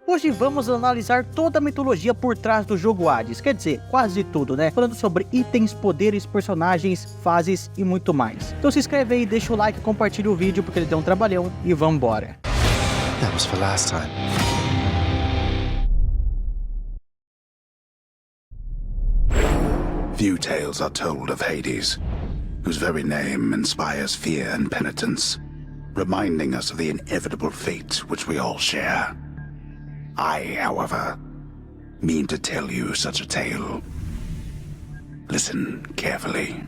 Hoje vamos analisar toda a mitologia por trás do jogo Hades, quer dizer, quase tudo, né? Falando sobre itens, poderes, personagens, fases e muito mais. Então se inscreve aí, deixa o like, compartilha o vídeo porque ele deu um trabalhão e vambora. That was for last time. Few tales are told of Hades, whose very name inspires fear and penitence, reminding us of the inevitable fate which we all share. I, however, mean to tell you such a tale. Listen carefully.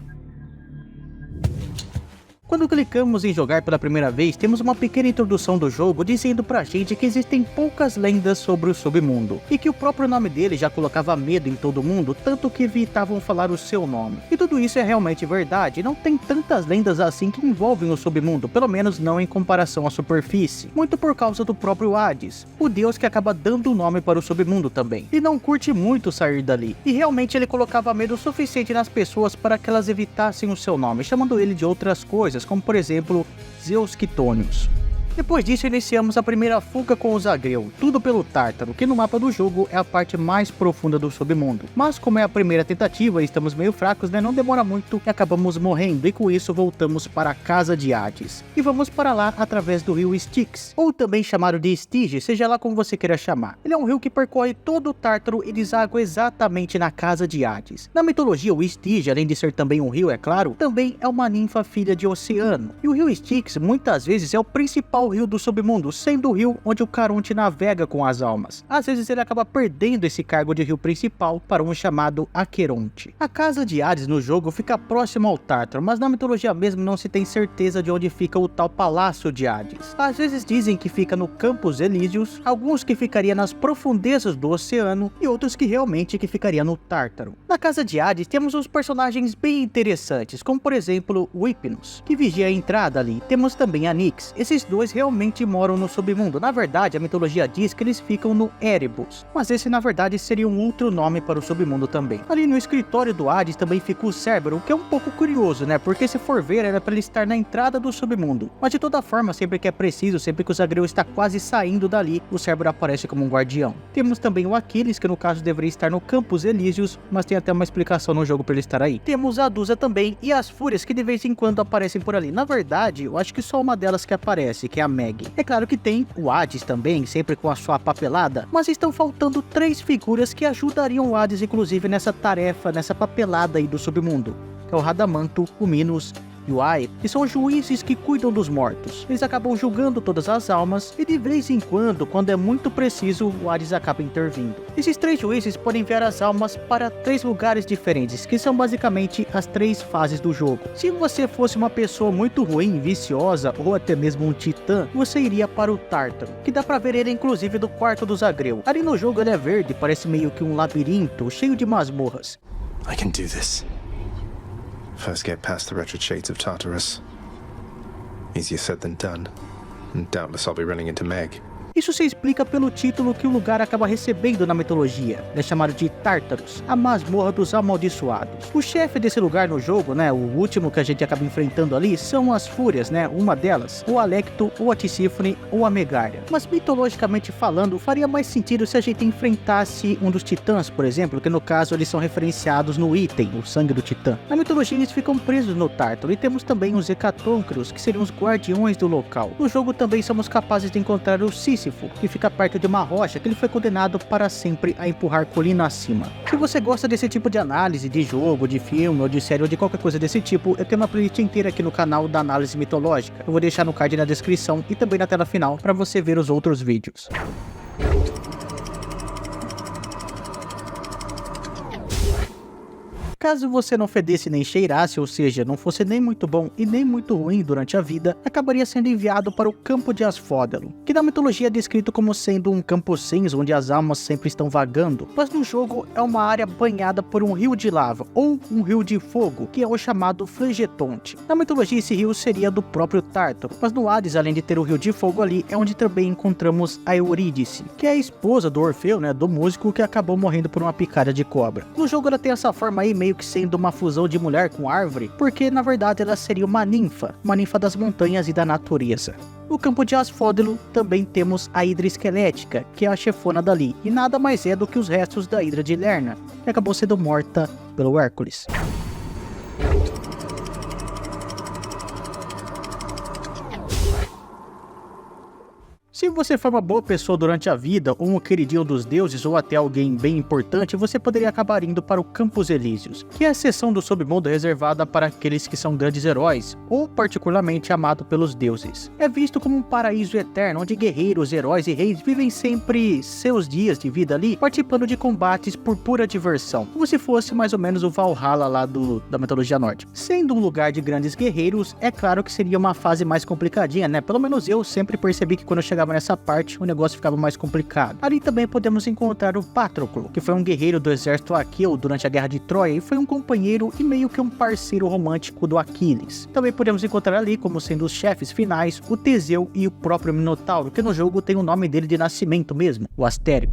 Quando clicamos em jogar pela primeira vez, temos uma pequena introdução do jogo dizendo pra gente que existem poucas lendas sobre o submundo, e que o próprio nome dele já colocava medo em todo mundo, tanto que evitavam falar o seu nome. E tudo isso é realmente verdade, não tem tantas lendas assim que envolvem o submundo, pelo menos não em comparação à superfície, muito por causa do próprio Hades, o deus que acaba dando o nome para o submundo também, e não curte muito sair dali, e realmente ele colocava medo suficiente nas pessoas para que elas evitassem o seu nome, chamando ele de outras coisas, como por exemplo, Zeus Quitônios. Depois disso iniciamos a primeira fuga com o Zagreu, tudo pelo Tártaro, que no mapa do jogo é a parte mais profunda do submundo. Mas como é a primeira tentativa e estamos meio fracos, né, não demora muito e acabamos morrendo, e com isso voltamos para a casa de Hades. E vamos para lá através do rio Styx, ou também chamado de Stygia, seja lá como você queira chamar. Ele é um rio que percorre todo o Tártaro e deságua exatamente na casa de Hades. Na mitologia, o Stygia, além de ser também um rio, é claro, também é uma ninfa filha de Oceano. E o rio Styx muitas vezes é o principal rio do submundo, sendo o rio onde o Caronte navega com as almas. Às vezes ele acaba perdendo esse cargo de rio principal para um chamado Aqueronte. A casa de Hades no jogo fica próxima ao Tártaro, mas na mitologia mesmo não se tem certeza de onde fica o tal palácio de Hades. Às vezes dizem que fica no Campos Elíseos, alguns que ficaria nas profundezas do oceano e outros que realmente que ficaria no Tártaro. Na casa de Hades temos uns personagens bem interessantes, como por exemplo o Hypnos, que vigia a entrada ali. Temos também a Nyx. Esses dois realmente moram no submundo. Na verdade, a mitologia diz que eles ficam no Erebus, mas esse na verdade seria um outro nome para o submundo também. Ali no escritório do Hades também fica o Cérbero, o que é um pouco curioso, né? Porque se for ver, era para ele estar na entrada do submundo. Mas de toda forma, sempre que é preciso, sempre que o Zagreu está quase saindo dali, o Cérbero aparece como um guardião. Temos também o Aquiles, que no caso deveria estar no Campos Elíseos, mas tem até uma explicação no jogo para ele estar aí. Temos a Dusa também e as Fúrias, que de vez em quando aparecem por ali. Na verdade, eu acho que só uma delas que aparece, que é a Meg. É claro que tem o Hades também, sempre com a sua papelada, mas estão faltando 3 figuras que ajudariam o Hades inclusive nessa tarefa, nessa papelada aí do submundo, que é o Radamanto, o Minos e o Ae, que são juízes que cuidam dos mortos. Eles acabam julgando todas as almas e de vez em quando é muito preciso, o Hades acaba intervindo. Esses 3 juízes podem enviar as almas para 3 lugares diferentes, que são basicamente as 3 fases do jogo. Se você fosse uma pessoa muito ruim, viciosa ou até mesmo um titã, você iria para o Tártaro, que dá pra ver ele inclusive do quarto do Zagreu. Ali no jogo ele é verde, parece meio que um labirinto cheio de masmorras. I can do this. First get past the wretched shades of Tartarus. Easier said than done. And doubtless I'll be running into Meg. Isso se explica pelo título que o lugar acaba recebendo na mitologia. É chamado de Tartarus, a masmorra dos amaldiçoados. O chefe desse lugar no jogo, né, o último que a gente acaba enfrentando ali, são as Fúrias, né, uma delas, ou Alecto, ou a Tisífone, ou a Megária. Mas mitologicamente falando, faria mais sentido se a gente enfrentasse um dos titãs, por exemplo, que no caso eles são referenciados no item, o sangue do titã. Na mitologia eles ficam presos no Tártaro, e temos também os Hecatônqueros, que seriam os guardiões do local. No jogo também somos capazes de encontrar o Sísifo, que fica perto de uma rocha que ele foi condenado para sempre a empurrar colina acima. Se você gosta desse tipo de análise de jogo, de filme ou de série ou de qualquer coisa desse tipo, eu tenho uma playlist inteira aqui no canal da análise mitológica. Eu vou deixar no card na descrição e também na tela final para você ver os outros vídeos. Caso você não fedesse nem cheirasse, ou seja, não fosse nem muito bom e nem muito ruim durante a vida, acabaria sendo enviado para o Campo de Asfódelo, que na mitologia é descrito como sendo um campo cinza onde as almas sempre estão vagando, mas no jogo é uma área banhada por um rio de lava, ou um rio de fogo, que é o chamado Flegetonte. Na mitologia esse rio seria do próprio Tártaro, mas no Hades, além de ter o rio de fogo ali, é onde também encontramos a Eurídice, que é a esposa do Orfeu, né, do músico que acabou morrendo por uma picada de cobra. No jogo ela tem essa forma aí meio meio que sendo uma fusão de mulher com árvore, porque na verdade ela seria uma ninfa das montanhas e da natureza. No campo de Asphodelo também temos a Hidra Esquelética, que é a chefona dali, e nada mais é do que os restos da Hidra de Lerna, que acabou sendo morta pelo Hércules. Se você for uma boa pessoa durante a vida, ou um queridinho dos deuses, ou até alguém bem importante, você poderia acabar indo para o Campos Elíseos, que é a seção do submundo reservada para aqueles que são grandes heróis, ou particularmente amado pelos deuses. É visto como um paraíso eterno, onde guerreiros, heróis e reis vivem sempre seus dias de vida ali, participando de combates por pura diversão, como se fosse mais ou menos o Valhalla lá da mitologia nórdica. Sendo um lugar de grandes guerreiros, é claro que seria uma fase mais complicadinha, né? Pelo menos eu sempre percebi que quando eu chegava nessa parte, o negócio ficava mais complicado. Ali também podemos encontrar o Patroclo, que foi um guerreiro do exército Aqueu durante a Guerra de Troia e foi um companheiro e meio que um parceiro romântico do Aquiles. Também podemos encontrar ali, como sendo os chefes finais, o Teseu e o próprio Minotauro, que no jogo tem o nome dele de nascimento mesmo, o Astério.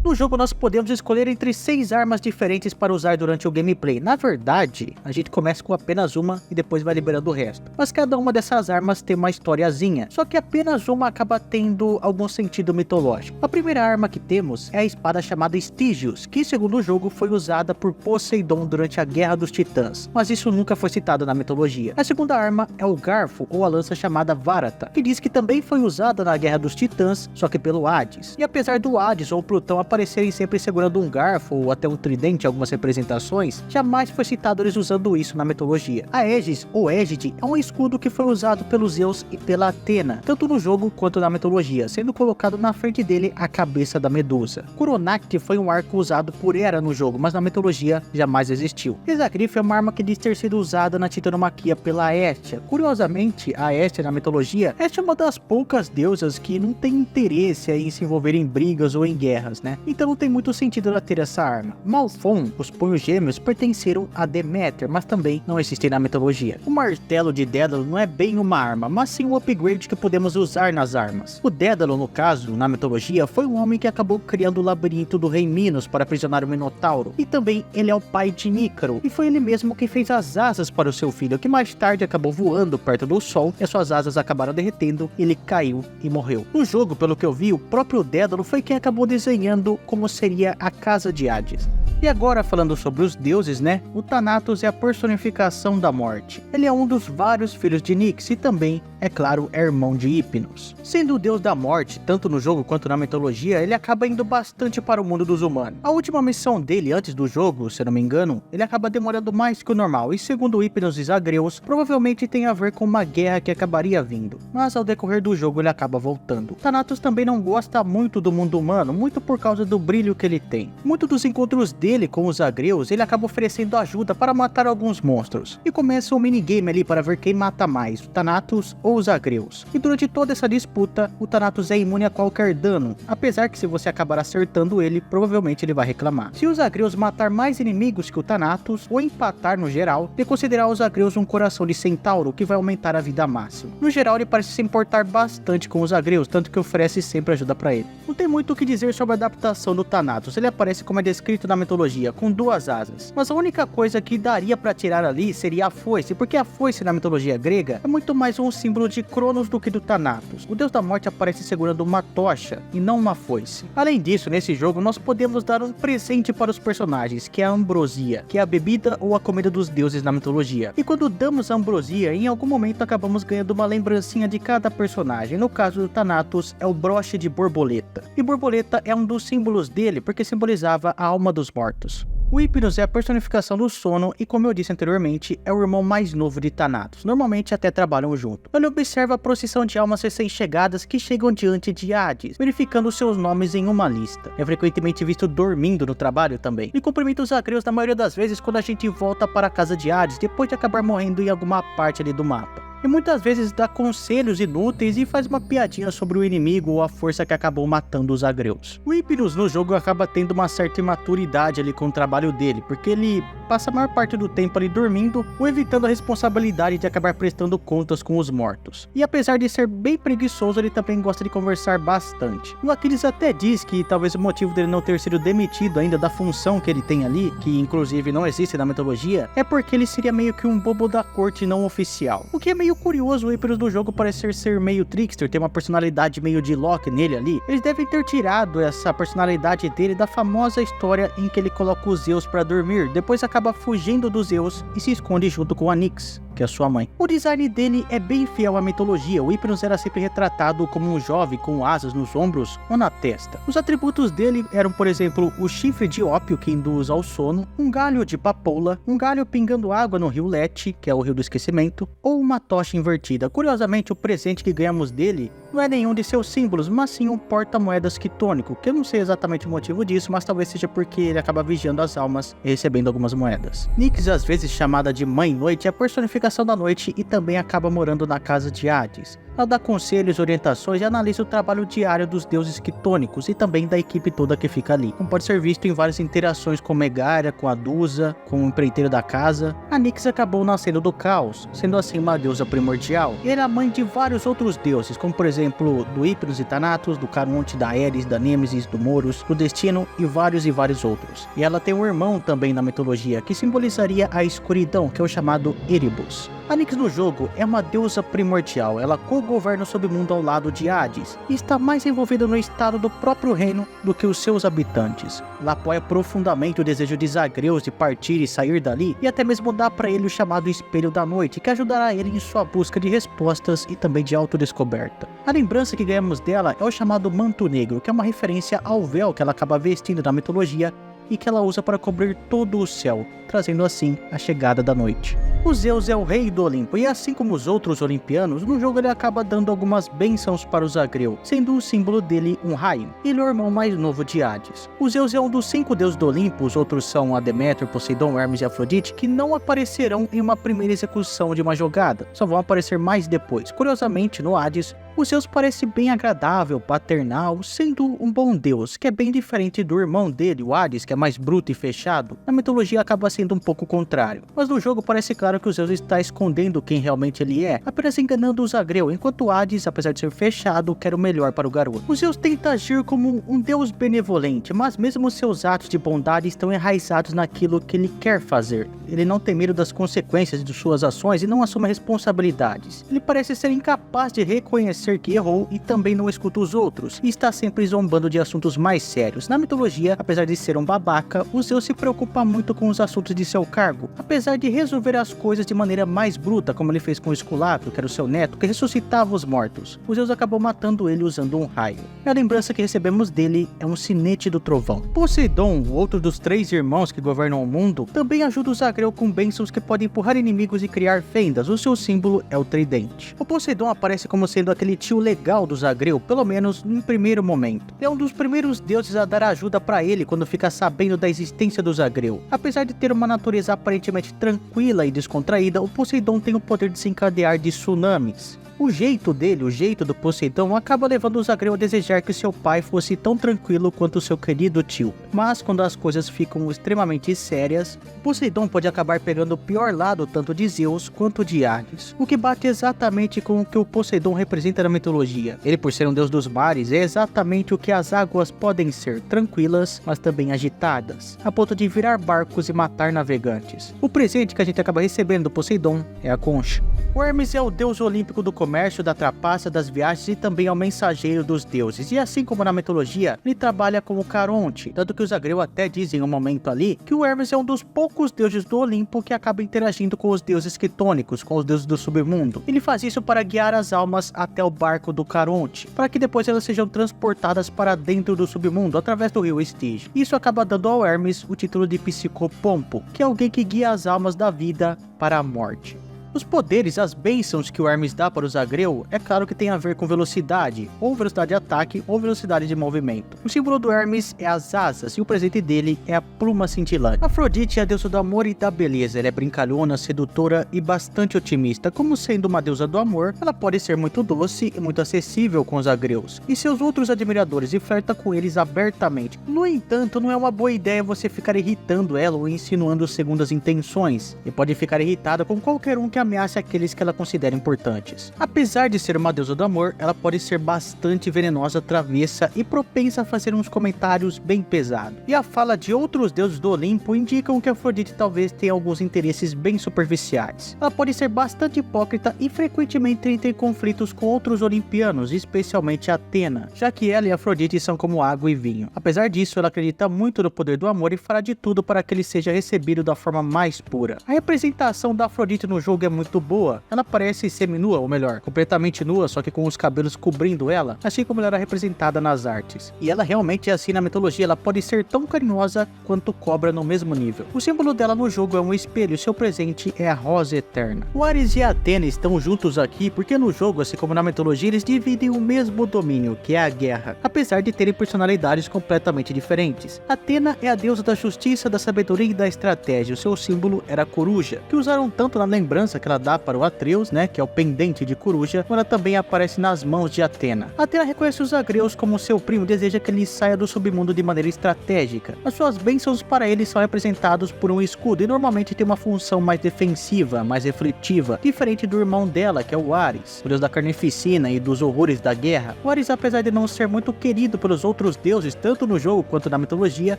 No jogo nós podemos escolher entre 6 armas diferentes para usar durante o gameplay. Na verdade, a gente começa com apenas uma e depois vai liberando o resto. Mas cada uma dessas armas tem uma historiazinha, só que apenas uma acaba tendo algum sentido mitológico. A primeira arma que temos é a espada chamada Stygius, que segundo o jogo foi usada por Poseidon durante a Guerra dos Titãs, mas isso nunca foi citado na mitologia. A segunda arma é o garfo ou a lança chamada Varata, que diz que também foi usada na Guerra dos Titãs, só que pelo Hades. E apesar do Hades ou Plutão aparecerem sempre segurando um garfo ou até um tridente em algumas representações, jamais foi citado eles usando isso na mitologia. A Aegis ou Égide é um escudo que foi usado pelos Zeus e pela Atena, tanto no jogo quanto na mitologia, sendo colocado na frente dele a cabeça da Medusa. Coronacte foi um arco usado por Hera no jogo, mas na mitologia jamais existiu. Exagrifo é uma arma que diz ter sido usada na Titanomaquia pela Hestia. Curiosamente, a Hestia na mitologia, Hestia é uma das poucas deusas que não tem interesse em se envolver em brigas ou em guerras, né? Então não tem muito sentido ela ter essa arma. Malfon, os punhos gêmeos, pertenceram a Deméter, mas também não existem na mitologia. O martelo de Dédalo não é bem uma arma, mas sim um upgrade que podemos usar nas armas. O Dédalo, no caso, na mitologia, foi um homem que acabou criando o labirinto do rei Minos para aprisionar o Minotauro, e também ele é o pai de Nícaro, e foi ele mesmo quem fez as asas para o seu filho, que mais tarde acabou voando perto do sol, e as suas asas acabaram derretendo, ele caiu e morreu. No jogo, pelo que eu vi, o próprio Dédalo foi quem acabou desenhando como seria a casa de Hades. E agora falando sobre os deuses, né? O Thanatos é a personificação da morte. Ele é um dos vários filhos de Nyx e também, é claro, é irmão de Hypnos. Sendo o deus da morte, tanto no jogo quanto na mitologia, ele acaba indo bastante para o mundo dos humanos. A última missão dele antes do jogo, se eu não me engano, ele acaba demorando mais que o normal, e segundo Hypnos e Zagreus, provavelmente tem a ver com uma guerra que acabaria vindo. Mas ao decorrer do jogo ele acaba voltando. Thanatos também não gosta muito do mundo humano, muito por causa do brilho que ele tem. Muito dos encontros dele com os Zagreus, ele acaba oferecendo ajuda para matar alguns monstros. E começa um minigame ali para ver quem mata mais, o Thanatos ou os Zagreus. E durante toda essa disputa, o Thanatos é imune a qualquer dano, apesar que se você acabar acertando ele, provavelmente ele vai reclamar. Se os Zagreus matar mais inimigos que o Thanatos, ou empatar no geral, ele considerar os Zagreus um coração de centauro que vai aumentar a vida máxima. No geral, ele parece se importar bastante com os Zagreus, tanto que oferece sempre ajuda para ele. Não tem muito o que dizer sobre a adaptação do Thanatos, ele aparece como é descrito na mitologia, com 2 asas. Mas a única coisa que daria para tirar ali seria a foice, porque a foice na mitologia grega é muito mais um símbolo de Cronos do que do Thanatos. O deus da morte aparece segurando uma tocha e não uma foice. Além disso, nesse jogo nós podemos dar um presente para os personagens, que é a ambrosia, que é a bebida ou a comida dos deuses na mitologia. E quando damos a ambrosia, em algum momento acabamos ganhando uma lembrancinha de cada personagem. No caso do Thanatos, é o broche de borboleta. E borboleta é um dos símbolos dele, porque simbolizava a alma dos mortos. O Hypnos é a personificação do sono e, como eu disse anteriormente, é o irmão mais novo de Thanatos. Normalmente até trabalham junto. Ele observa a procissão de almas recém-chegadas que chegam diante de Hades, verificando seus nomes em uma lista. É frequentemente visto dormindo no trabalho também. Ele cumprimenta os Zagreus na maioria das vezes quando a gente volta para a casa de Hades, depois de acabar morrendo em alguma parte ali do mapa. e muitas vezes dá conselhos inúteis e faz uma piadinha sobre o inimigo ou a força que acabou matando os agreus. O Hypnos no jogo acaba tendo uma certa imaturidade ali com o trabalho dele, porque ele passa a maior parte do tempo ali dormindo ou evitando a responsabilidade de acabar prestando contas com os mortos. E apesar de ser bem preguiçoso, ele também gosta de conversar bastante. O Aquiles até diz que talvez o motivo dele não ter sido demitido ainda da função que ele tem ali, que inclusive não existe na mitologia, é porque ele seria meio que um bobo da corte não oficial. O que é meio curioso, o Hypnos do jogo parecer ser meio trickster, ter uma personalidade meio de Loki nele ali. Eles devem ter tirado essa personalidade dele da famosa história em que ele coloca os Zeus para dormir, depois acaba fugindo dos Zeus e se esconde junto com a Nyx, que é sua mãe. O design dele é bem fiel à mitologia. O Hypnos era sempre retratado como um jovem com asas nos ombros ou na testa. Os atributos dele eram, por exemplo, o chifre de ópio que induz ao sono, um galho de papoula, um galho pingando água no rio Lete, que é o rio do esquecimento, ou uma tocha invertida. Curiosamente, o presente que ganhamos dele não é nenhum de seus símbolos, mas sim um porta-moedas quitônico, que eu não sei exatamente o motivo disso, mas talvez seja porque ele acaba vigiando as almas e recebendo algumas moedas. Nyx, às vezes chamada de Mãe Noite, é a personificação da noite e também acaba morando na casa de Hades. Ela dá conselhos, orientações e analisa o trabalho diário dos deuses quitônicos e também da equipe toda que fica ali, como pode ser visto em várias interações com Megaria, com a Dusa, com o empreiteiro da casa. A Nyx acabou nascendo do caos, sendo assim uma deusa primordial, e era mãe de vários outros deuses, como por exemplo do Hypnos e Thanatos, do Caronte, da Ares, da Nêmesis, do Moros, do Destino e vários outros. E ela tem um irmão também na mitologia, que simbolizaria a escuridão, que é o chamado Erebus. A Nyx no jogo é uma deusa primordial, ela co-governa o submundo ao lado de Hades e está mais envolvida no estado do próprio reino do que os seus habitantes. Ela apoia profundamente o desejo de Zagreus de partir e sair dali e até mesmo dá para ele o chamado Espelho da Noite, que ajudará ele em sua busca de respostas e também de autodescoberta. A lembrança que ganhamos dela é o chamado Manto Negro, que é uma referência ao véu que ela acaba vestindo na mitologia e que ela usa para cobrir todo o céu, trazendo assim a chegada da noite. O Zeus é o rei do Olimpo, e assim como os outros olimpianos, no jogo ele acaba dando algumas bênçãos para o Zagreu, sendo o símbolo dele um raio. Ele é o irmão mais novo de Hades. O Zeus é um dos 5 deuses do Olimpo, os outros são a Deméter, Poseidon, Hermes e Afrodite, que não aparecerão em uma primeira execução de uma jogada, só vão aparecer mais depois. Curiosamente, no Hades, o Zeus parece bem agradável, paternal, sendo um bom deus, que é bem diferente do irmão dele, o Hades, que é mais bruto e fechado. Na mitologia acaba sendo um pouco contrário, mas no jogo parece claro que o Zeus está escondendo quem realmente ele é, apenas enganando o Zagreu, enquanto Hades, apesar de ser fechado, quer o melhor para o garoto. O Zeus tenta agir como um deus benevolente, mas mesmo seus atos de bondade estão enraizados naquilo que ele quer fazer. Ele não tem medo das consequências de suas ações e não assume responsabilidades. Ele parece ser incapaz de reconhecer que errou e também não escuta os outros, e está sempre zombando de assuntos mais sérios. Na mitologia, apesar de ser um babaca, o Zeus se preocupa muito com os assuntos de seu cargo, apesar de resolver as coisas de maneira mais bruta, como ele fez com o Esculápio, que era o seu neto, que ressuscitava os mortos. O Zeus acabou matando ele usando um raio. A lembrança que recebemos dele é um sinete do trovão. Poseidon, o outro dos 3 irmãos que governam o mundo, também ajuda o Zagreu com bênçãos que podem empurrar inimigos e criar fendas. O seu símbolo é o tridente. O Poseidon aparece como sendo aquele tio legal do Zagreu, pelo menos no primeiro momento. É um dos primeiros deuses a dar ajuda para ele quando fica sabendo da existência do Zagreu. Apesar de ter uma natureza aparentemente tranquila e descontraída, o Poseidon tem o poder de se encadear de tsunamis. O jeito dele, o jeito do Poseidon, acaba levando o Zagreu a desejar que seu pai fosse tão tranquilo quanto seu querido tio. Mas quando as coisas ficam extremamente sérias, Poseidon pode acabar pegando o pior lado tanto de Zeus quanto de Hades, o que bate exatamente com o que o Poseidon representa na mitologia. Ele, por ser um deus dos mares, é exatamente o que as águas podem ser, tranquilas, mas também agitadas, a ponto de virar barcos e matar navegantes. O presente que a gente acaba recebendo do Poseidon é a concha. O Hermes é o deus olímpico do comércio, da trapaça, das viagens e também é o mensageiro dos deuses. E assim como na mitologia, ele trabalha como Caronte, tanto que o Zagreu até diz em um momento ali que o Hermes é um dos poucos deuses do Olimpo que acaba interagindo com os deuses quitônicos, com os deuses do submundo. Ele faz isso para guiar as almas até o barco do Caronte, para que depois elas sejam transportadas para dentro do submundo através do rio Estige. Isso acaba dando ao Hermes o título de Psicopompo, que é alguém que guia as almas da vida para a morte. Os poderes, as bênçãos que o Hermes dá para o Zagreu, é claro que tem a ver com velocidade, ou velocidade de ataque, ou velocidade de movimento. O símbolo do Hermes é as asas, e o presente dele é a pluma cintilante. Afrodite é a deusa do amor e da beleza, ela é brincalhona, sedutora e bastante otimista. Como sendo uma deusa do amor, ela pode ser muito doce e muito acessível com os Zagreus e seus outros admiradores e flerta com eles abertamente. No entanto, não é uma boa ideia você ficar irritando ela ou insinuando segundas intenções, e pode ficar irritada com qualquer um que ameace aqueles que ela considera importantes. Apesar de ser uma deusa do amor, ela pode ser bastante venenosa, travessa e propensa a fazer uns comentários bem pesados. E a fala de outros deuses do Olimpo indicam que Afrodite talvez tenha alguns interesses bem superficiais. Ela pode ser bastante hipócrita e frequentemente entra em conflitos com outros olimpianos, especialmente Atena, já que ela e Afrodite são como água e vinho. Apesar disso, ela acredita muito no poder do amor e fará de tudo para que ele seja recebido da forma mais pura. A representação da Afrodite no jogo é muito boa. Ela parece seminua, ou melhor, completamente nua, só que com os cabelos cobrindo ela, assim como ela era representada nas artes. E ela realmente é assim na mitologia, ela pode ser tão carinhosa quanto cobra no mesmo nível. O símbolo dela no jogo é um espelho, seu presente é a rosa eterna. O Ares e a Atena estão juntos aqui porque no jogo, assim como na mitologia, eles dividem o mesmo domínio, que é a guerra, apesar de terem personalidades completamente diferentes. Atena é a deusa da justiça, da sabedoria e da estratégia. O seu símbolo era a coruja, que usaram tanto na lembrança que ela dá para o Atreus, que é o pendente de coruja, ela também aparece nas mãos de Atena. Atena reconhece os Zagreus como seu primo e deseja que ele saia do submundo de maneira estratégica. As suas bênçãos para ele são representados por um escudo e normalmente tem uma função mais defensiva, mais refletiva, diferente do irmão dela, que é o Ares, o deus da carnificina e dos horrores da guerra. O Ares, apesar de não ser muito querido pelos outros deuses, tanto no jogo quanto na mitologia,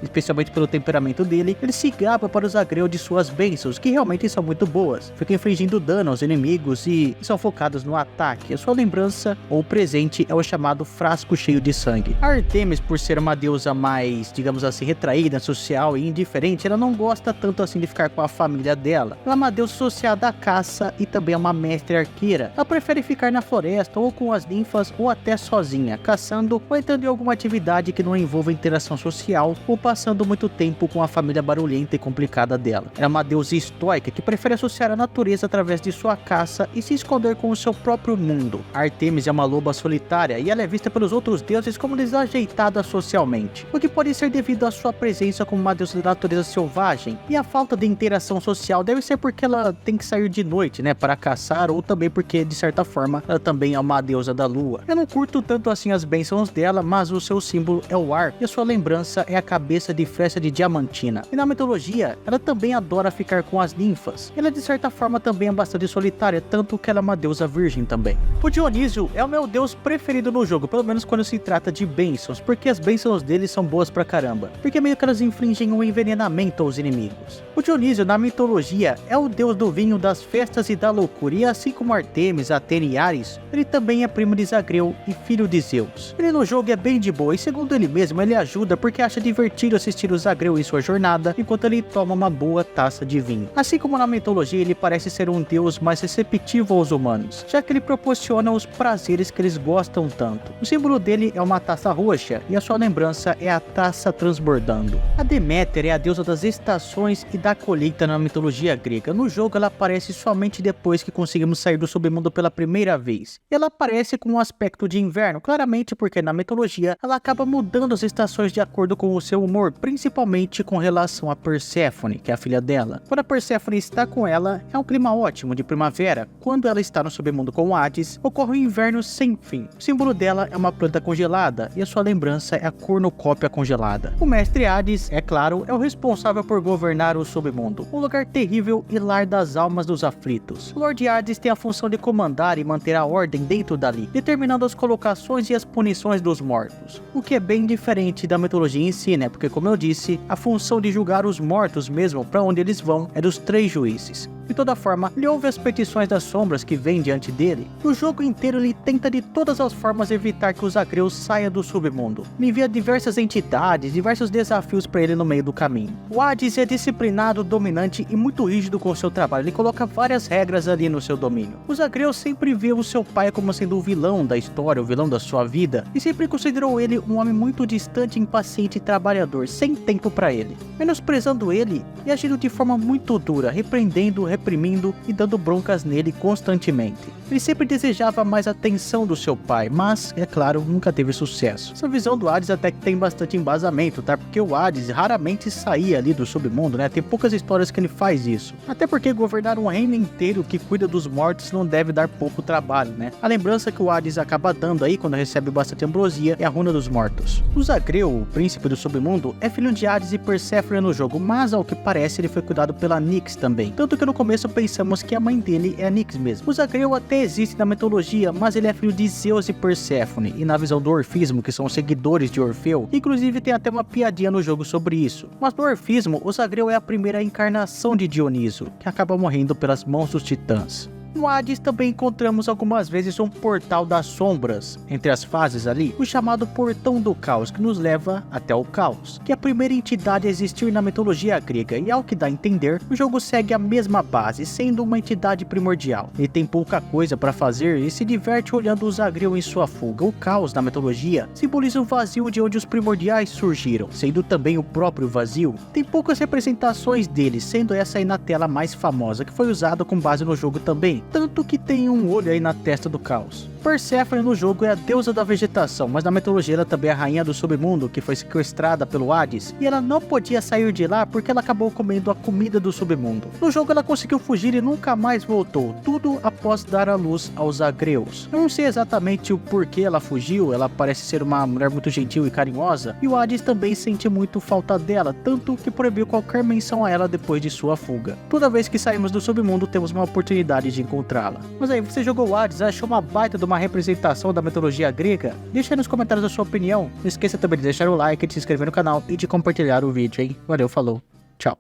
especialmente pelo temperamento dele, ele se gaba para os Zagreus de suas bênçãos, que realmente são muito boas, ficam infligindo dano aos inimigos e são focados no ataque. A sua lembrança ou presente é o chamado frasco cheio de sangue. A Artemis, por ser uma deusa mais, digamos assim, retraída, social e indiferente, ela não gosta tanto assim de ficar com a família dela. Ela é uma deusa associada à caça e também é uma mestre arqueira. Ela prefere ficar na floresta ou com as ninfas ou até sozinha, caçando ou entrando em alguma atividade que não envolva interação social ou passando muito tempo com a família barulhenta e complicada dela. Ela é uma deusa estoica que prefere associar a natureza através de sua caça e se esconder com o seu próprio mundo. A Artemis é uma loba solitária e ela é vista pelos outros deuses como desajeitada socialmente, o que pode ser devido à sua presença como uma deusa da natureza selvagem, e a falta de interação social deve ser porque ela tem que sair de noite, para caçar, ou também porque, de certa forma, ela também é uma deusa da lua. Eu não curto tanto assim as bênçãos dela, mas o seu símbolo é o ar, e a sua lembrança é a cabeça de flecha de diamantina. E na mitologia, ela também adora ficar com as ninfas. Ela, de certa forma, também é bastante solitária, tanto que ela é uma deusa virgem também. O Dionísio é o meu deus preferido no jogo, pelo menos quando se trata de bênçãos, porque as bênçãos dele são boas pra caramba, porque meio que elas infligem um envenenamento aos inimigos. O Dionísio, na mitologia, é o deus do vinho, das festas e da loucura, e assim como Artemis, Atena e Ares, ele também é primo de Zagreu e filho de Zeus. Ele no jogo é bem de boa, e segundo ele mesmo, ele ajuda porque acha divertido assistir o Zagreu em sua jornada, enquanto ele toma uma boa taça de vinho. Assim como na mitologia, ele parece ser um deus mais receptivo aos humanos, já que ele proporciona os prazeres que eles gostam tanto. O símbolo dele é uma taça roxa, e a sua lembrança é a taça transbordando. A Deméter é a deusa das estações e da colheita na mitologia grega. No jogo ela aparece somente depois que conseguimos sair do submundo pela primeira vez. Ela aparece com um aspecto de inverno, claramente porque na mitologia ela acaba mudando as estações de acordo com o seu humor, principalmente com relação a Perséfone, que é a filha dela. Quando a Perséfone está com ela, é um clima ótimo de primavera. Quando ela está no submundo com Hades, ocorre um inverno sem fim. O símbolo dela é uma planta congelada e a sua lembrança é a cornucópia congelada. O mestre Hades, é claro, é o responsável por governar o submundo, um lugar terrível e lar das almas dos aflitos. O Lord Hades tem a função de comandar e manter a ordem dentro dali, determinando as colocações e as punições dos mortos, o que é bem diferente da mitologia em si, porque como eu disse, a função de julgar os mortos mesmo para onde eles vão é dos 3 juízes. De toda forma, ele ouve as petições das sombras que vêm diante dele. No jogo inteiro ele tenta de todas as formas evitar que o Zagreu saia do submundo. Ele envia diversas entidades, diversos desafios para ele no meio do caminho. O Hades é disciplinado, dominante e muito rígido com o seu trabalho. Ele coloca várias regras ali no seu domínio. O Zagreu sempre vê o seu pai como sendo o vilão da história, o vilão da sua vida, e sempre considerou ele um homem muito distante, impaciente e trabalhador, sem tempo para ele, menosprezando ele e agindo de forma muito dura, repreendendo, reprimindo e dando broncas nele constantemente. Ele sempre desejava mais atenção do seu pai, mas, é claro, nunca teve sucesso. Essa visão do Hades até que tem bastante embasamento, tá? Porque o Hades raramente saía ali do submundo, né? Tem poucas histórias que ele faz isso. Até porque governar um reino inteiro que cuida dos mortos não deve dar pouco trabalho, né? A lembrança que o Hades acaba dando aí quando recebe bastante ambrosia é a Runa dos Mortos. O Zagreu, o príncipe do submundo, é filho de Hades e Perséfone no jogo, mas ao que parece ele foi cuidado pela Nyx também. Tanto que no começo pensamos que a mãe dele é a Nyx mesmo. O Zagreu até existe na mitologia, mas ele é filho de Zeus e Perséfone, e na visão do Orfismo, que são os seguidores de Orfeu, inclusive tem até uma piadinha no jogo sobre isso. Mas no Orfismo, o Zagreu é a primeira encarnação de Dioniso, que acaba morrendo pelas mãos dos titãs. No Hades também encontramos algumas vezes um portal das sombras, entre as fases ali, o chamado Portão do Caos, que nos leva até o Caos, que é a primeira entidade a existir na mitologia grega, e ao que dá a entender, o jogo segue a mesma base, sendo uma entidade primordial. Ele tem pouca coisa para fazer e se diverte olhando o Zagreu em sua fuga. O Caos, na mitologia, simboliza o vazio de onde os primordiais surgiram, sendo também o próprio vazio. Tem poucas representações dele, sendo essa aí na tela mais famosa, que foi usada com base no jogo também. Tanto que tem um olho aí na testa do Caos. Perséfone no jogo é a deusa da vegetação, mas na mitologia ela também é a rainha do submundo, que foi sequestrada pelo Hades, e ela não podia sair de lá porque ela acabou comendo a comida do submundo. No jogo ela conseguiu fugir e nunca mais voltou, tudo após dar à luz aos Agreus. Eu não sei exatamente o porquê ela fugiu, ela parece ser uma mulher muito gentil e carinhosa, e o Hades também sente muito falta dela, tanto que proibiu qualquer menção a ela depois de sua fuga. Toda vez que saímos do submundo temos uma oportunidade de encontrá-la. Mas aí, você jogou o Hades, achou uma baita de uma representação da mitologia grega? Deixa aí nos comentários a sua opinião. Não esqueça também de deixar o like, de se inscrever no canal e de compartilhar o vídeo, hein? Valeu, falou, tchau.